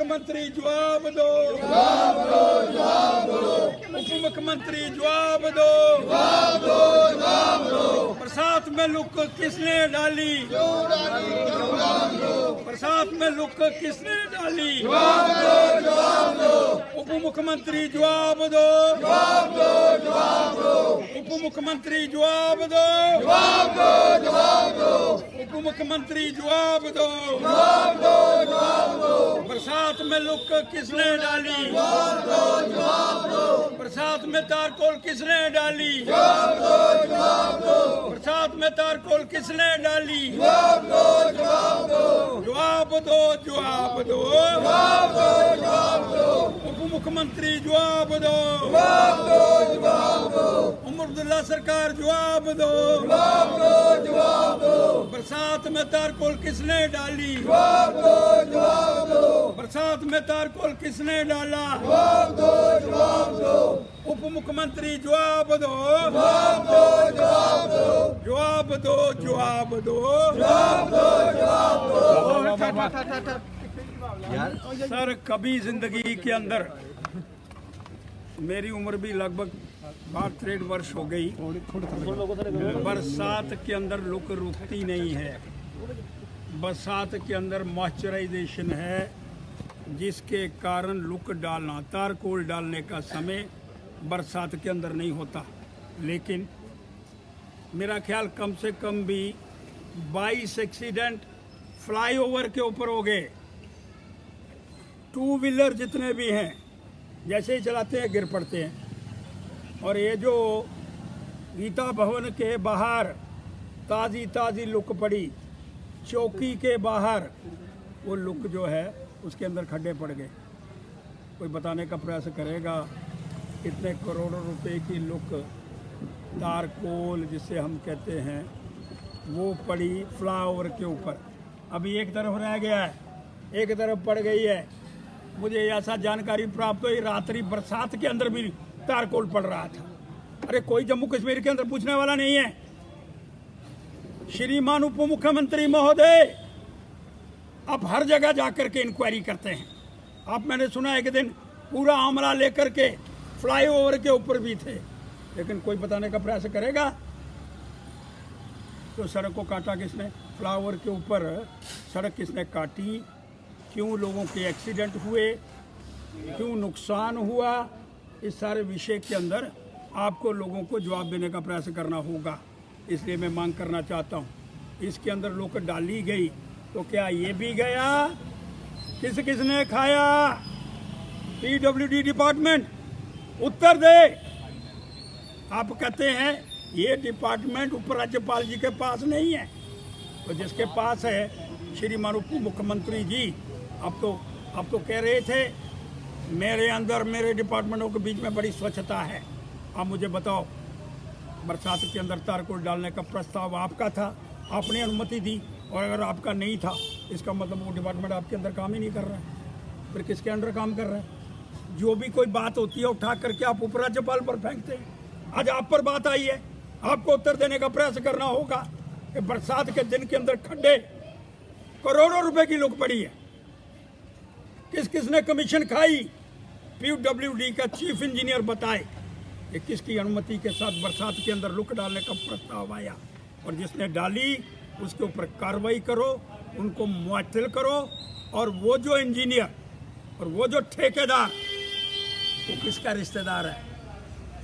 मुख्यमंत्री जवाब दो, उप मुख्यमंत्री जवाब दो, बरसात में लुक किसने डाली, बरसात में लुक किसने डाली, उप मुख्यमंत्री जवाब दो, उप मुख्यमंत्री जवाब दो, उप मुख्यमंत्री जवाब दो, बरसात में लुक किसने डाली, बरसात में तारकोल किसने डाली, बरसात में तारकोल किसने डाली, जवाब दो, जवाब दो, उप मुख्यमंत्री जवाब दो, उमर अब्दुल्ला सरकार जवाब दो, बरसात में तारकोल किसने डाली, बरसात में तारकोल किसने डाला, उप मुख्यमंत्री जवाब दो, जवाब दो, जवाब दो। सर, कभी जिंदगी के अंदर, मेरी उम्र भी लगभग 62 वर्ष हो गई, बरसात के अंदर लुक रुकती नहीं है। बरसात के अंदर मॉइस्चराइजेशन है, जिसके कारण लुक डालना, तारकोल डालने का समय बरसात के अंदर नहीं होता। लेकिन मेरा ख्याल कम से कम भी 22 एक्सीडेंट फ्लाईओवर के ऊपर हो गए। 2 व्हीलर जितने भी हैं, जैसे ही चलाते हैं गिर पड़ते हैं। और ये जो गीता भवन के बाहर ताज़ी ताज़ी लुक पड़ी, चौकी के बाहर वो लुक जो है उसके अंदर खड्डे पड़ गए। कोई बताने का प्रयास करेगा कितने करोड़ों रुपए की लुक, तारकोल जिसे हम कहते हैं, वो पड़ी फ्लाईओवर के ऊपर। अभी एक तरफ रह गया है, एक तरफ पड़ गई है। मुझे ऐसा जानकारी प्राप्त हुई रात्रि बरसात के अंदर भी तारकोल पड़ रहा था। अरे कोई जम्मू कश्मीर के अंदर पूछने वाला नहीं है। श्रीमान उप मुख्यमंत्री महोदय, आप हर जगह जाकर के इंक्वायरी करते हैं। आप, मैंने सुना एक दिन पूरा आमला लेकर के फ्लाईओवर के ऊपर भी थे, लेकिन कोई बताने का प्रयास करेगा? तो सड़क को काटा किसने? फ्लाईओवर के ऊपर सड़क किसने काटी? क्यों लोगों के एक्सीडेंट हुए, क्यों नुकसान हुआ? इस सारे विषय के अंदर आपको लोगों को जवाब देने का प्रयास करना होगा। इसलिए मैं मांग करना चाहता हूँ, इसके अंदर लोग डाली गई तो क्या ये भी गया? किसने खाया? PWD डिपार्टमेंट उत्तर दे। आप कहते हैं ये डिपार्टमेंट उपराज्यपाल जी के पास नहीं है, तो जिसके पास है श्रीमान उप मुख्यमंत्री जी। अब तो कह रहे थे मेरे अंदर, मेरे डिपार्टमेंटों के बीच में बड़ी स्वच्छता है। आप मुझे बताओ, बरसात के अंदर तारकोल डालने का प्रस्ताव आपका था, आपने अनुमति दी, और अगर आपका नहीं था इसका मतलब वो डिपार्टमेंट आपके अंदर काम ही नहीं कर रहा है। फिर किसके अंडर काम कर रहा है? जो भी कोई बात होती है उठा करके आप उपराज्यपाल पर फेंकते हैं। आज आप पर बात आई है, आपको उत्तर देने का प्रयास करना होगा कि बरसात के दिन के अंदर खड्डे, करोड़ों रुपए की लुक पड़ी है। किसने कमीशन खाई? PWD का चीफ इंजीनियर बताए कि किसकी अनुमति के साथ बरसात के अंदर लुक डालने का प्रस्ताव आया, और जिसने डाली उसके ऊपर कार्रवाई करो, उनको मुअत्तल करो। और वो जो इंजीनियर और वो जो ठेकेदार, वो किसका रिश्तेदार है,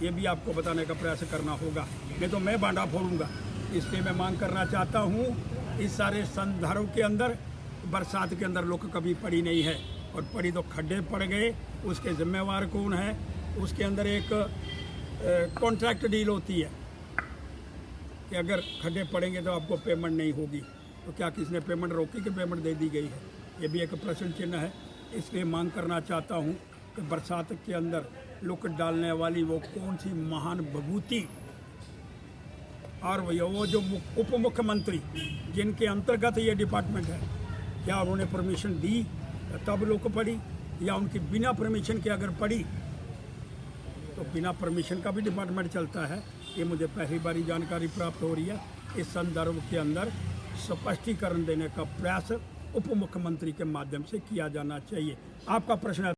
ये भी आपको बताने का प्रयास करना होगा, नहीं तो मैं बांडा फोड़ूंगा। इसलिए मैं मांग करना चाहता हूँ, इस सारे संदर्भ के अंदर बरसात के अंदर लुक कभी पड़ी नहीं है, और पड़ी तो खड्डे पड़ गए। उसके जिम्मेवार कौन है? उसके अंदर एक कॉन्ट्रैक्ट डील होती है कि अगर खड्डे पड़ेंगे तो आपको पेमेंट नहीं होगी। तो क्या किसने पेमेंट रोकी कि पेमेंट दे दी गई है? ये भी एक प्रश्न चिन्ह है। इसलिए मांग करना चाहता हूँ कि बरसात के अंदर लुक डालने वाली वो कौन सी महान विभूति, और वो जो उप मुख्यमंत्री जिनके अंतर्गत ये डिपार्टमेंट है, क्या उन्होंने परमिशन दी तब लुक पड़ी, या उनकी बिना परमिशन के अगर पड़ी तो बिना परमिशन का भी डिपार्टमेंट चलता है? ये मुझे पहली बारी जानकारी प्राप्त हो रही है। इस संदर्भ के अंदर स्पष्टीकरण देने का प्रयास उप मुख्यमंत्री के माध्यम से किया जाना चाहिए। आपका प्रश्न है।